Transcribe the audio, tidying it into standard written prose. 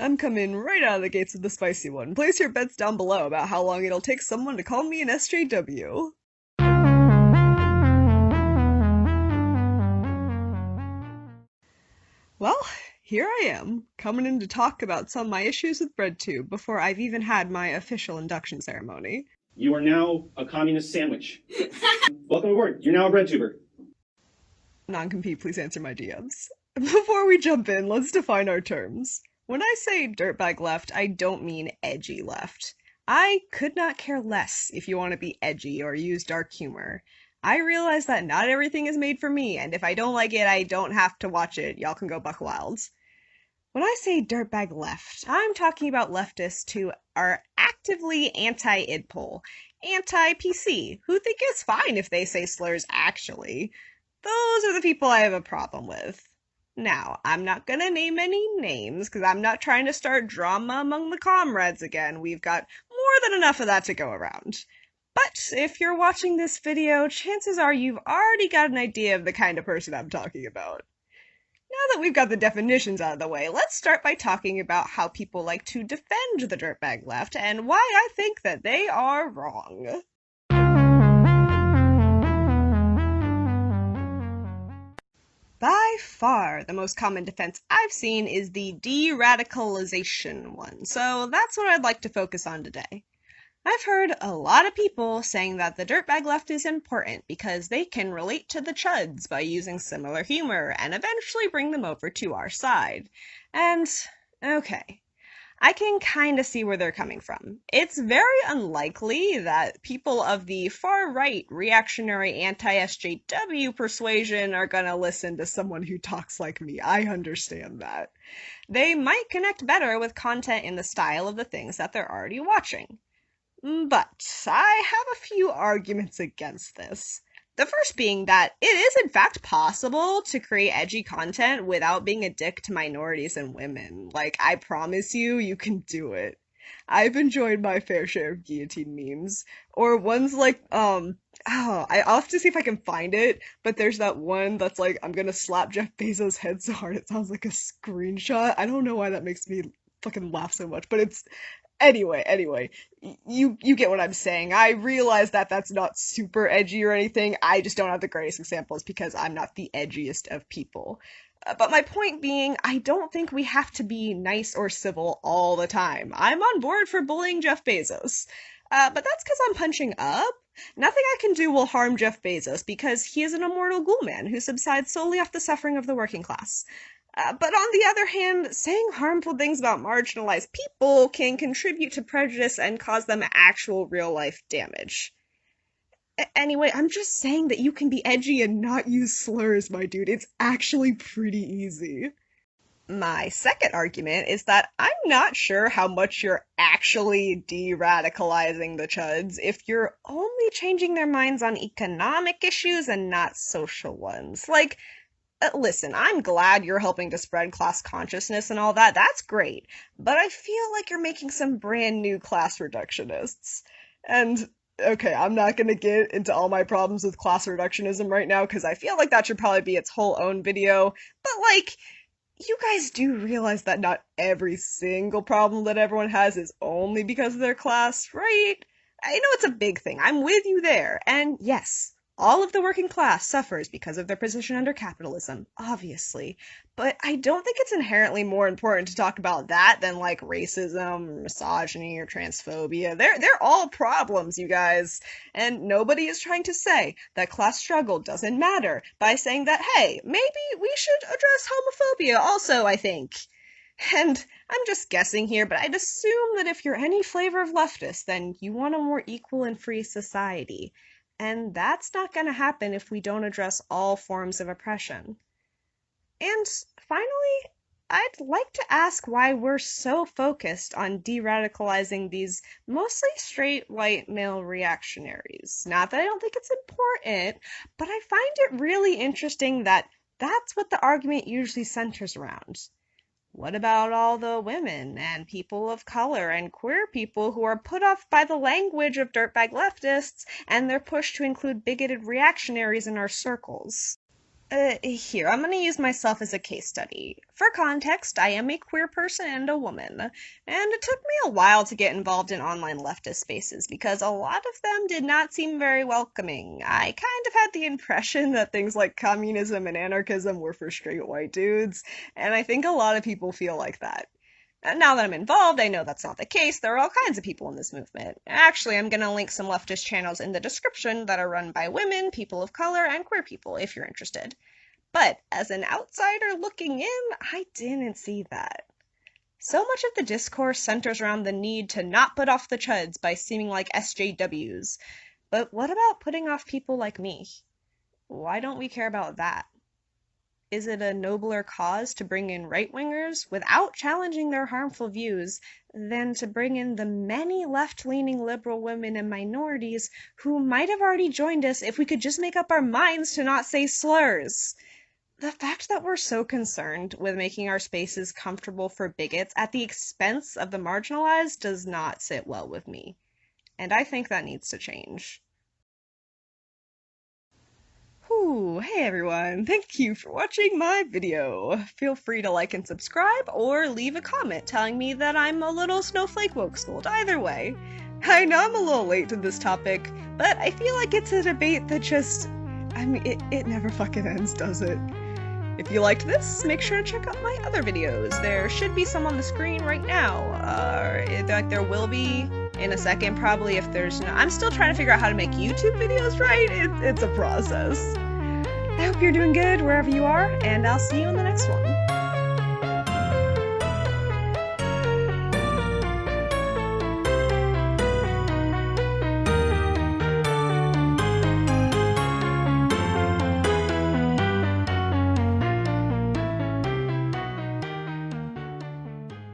I'm coming right out of the gates with the spicy one. Place your bets down below about how long it'll take someone to call me an SJW. Well, here I am, coming in to talk about some of my issues with BreadTube before I've even had my official induction ceremony. You are now a communist sandwich. Welcome aboard. You're now a bread tuber. Non-compete, please answer my DMs. Before we jump in, let's define our terms. When I say dirtbag left, I don't mean edgy left. I could not care less if you want to be edgy or use dark humor. I realize that not everything is made for me, and if I don't like it, I don't have to watch it. Y'all can go buck wild. When I say dirtbag left, I'm talking about leftists who are actively anti-IDPOL, anti-PC, who think it's fine if they say slurs actually. Those are the people I have a problem with. Now, I'm not gonna name any names, because I'm not trying to start drama among the comrades again. We've got more than enough of that to go around. But if you're watching this video, chances are you've already got an idea of the kind of person I'm talking about. Now that we've got the definitions out of the way, let's start by talking about how people like to defend the dirtbag left and why I think that they are wrong. By far, the most common defense I've seen is the de-radicalization one, so that's what I'd like to focus on today. I've heard a lot of people saying that the dirtbag left is important because they can relate to the chuds by using similar humor and eventually bring them over to our side. And, okay, I can kind of see where they're coming from. It's very unlikely that people of the far-right reactionary anti-SJW persuasion are gonna listen to someone who talks like me. I understand that. They might connect better with content in the style of the things that they're already watching. But I have a few arguments against this. The first being that it is in fact possible to create edgy content without being a dick to minorities and women. Like, I promise you, you can do it. I've enjoyed my fair share of guillotine memes. Or ones like, I'll have to see if I can find it, but there's that one that's like, I'm gonna slap Jeff Bezos' head so hard it sounds like a screenshot. I don't know why that makes me fucking laugh so much, but it's Anyway, you get what I'm saying. I realize that that's not super edgy or anything. I just don't have the greatest examples because I'm not the edgiest of people. But my point being, I don't think we have to be nice or civil all the time. I'm on board for bullying Jeff Bezos. But that's because I'm punching up. Nothing I can do will harm Jeff Bezos because he is an immortal ghoul man who subsides solely off the suffering of the working class. But on the other hand, saying harmful things about marginalized people can contribute to prejudice and cause them actual real-life damage. Anyway, I'm just saying that you can be edgy and not use slurs, my dude. It's actually pretty easy. My second argument is that I'm not sure how much you're actually de-radicalizing the chuds if you're only changing their minds on economic issues and not social ones. Like, listen, I'm glad you're helping to spread class consciousness and all that. That's great. But I feel like you're making some brand new class reductionists. And, okay, I'm not gonna get into all my problems with class reductionism right now because I feel like that should probably be its whole own video. But, like, you guys do realize that not every single problem that everyone has is only because of their class, right? I know it's a big thing. I'm with you there. And yes, all of the working class suffers because of their position under capitalism, obviously. But I don't think it's inherently more important to talk about that than like racism, misogyny, or transphobia. They're all problems, you guys. And nobody is trying to say that class struggle doesn't matter by saying that, hey, maybe we should address homophobia also, I think. And I'm just guessing here, but I'd assume that if you're any flavor of leftist, then you want a more equal and free society. And that's not going to happen if we don't address all forms of oppression. And finally, I'd like to ask why we're so focused on de-radicalizing these mostly straight white male reactionaries. Not that I don't think it's important, but I find it really interesting that that's what the argument usually centers around. What about all the women and people of color and queer people who are put off by the language of dirtbag leftists and they're pushed to include bigoted reactionaries in our circles? Here, I'm going to use myself as a case study. For context, I am a queer person and a woman, and it took me a while to get involved in online leftist spaces because a lot of them did not seem very welcoming. I kind of had the impression that things like communism and anarchism were for straight white dudes, and I think a lot of people feel like that. And now that I'm involved, I know that's not the case. There are all kinds of people in this movement. Actually, I'm going to link some leftist channels in the description that are run by women, people of color, and queer people if you're interested. But as an outsider looking in, I didn't see that. So much of the discourse centers around the need to not put off the chuds by seeming like SJWs. But what about putting off people like me? Why don't we care about that? Is it a nobler cause to bring in right-wingers without challenging their harmful views than to bring in the many left-leaning liberal women and minorities who might have already joined us if we could just make up our minds to not say slurs? The fact that we're so concerned with making our spaces comfortable for bigots at the expense of the marginalized does not sit well with me. And I think that needs to change. Hey everyone, thank you for watching my video. Feel free to like and subscribe, or leave a comment telling me that I'm a little snowflake woke schooled. Either way. I know I'm a little late to this topic, but I feel like it's a debate that it never fucking ends, does it? If you liked this, make sure to check out my other videos. There should be some on the screen right now. There will be in a second, probably, if there's no. I'm still trying to figure out how to make YouTube videos right. It's a process. I hope you're doing good wherever you are, and I'll see you in the next one.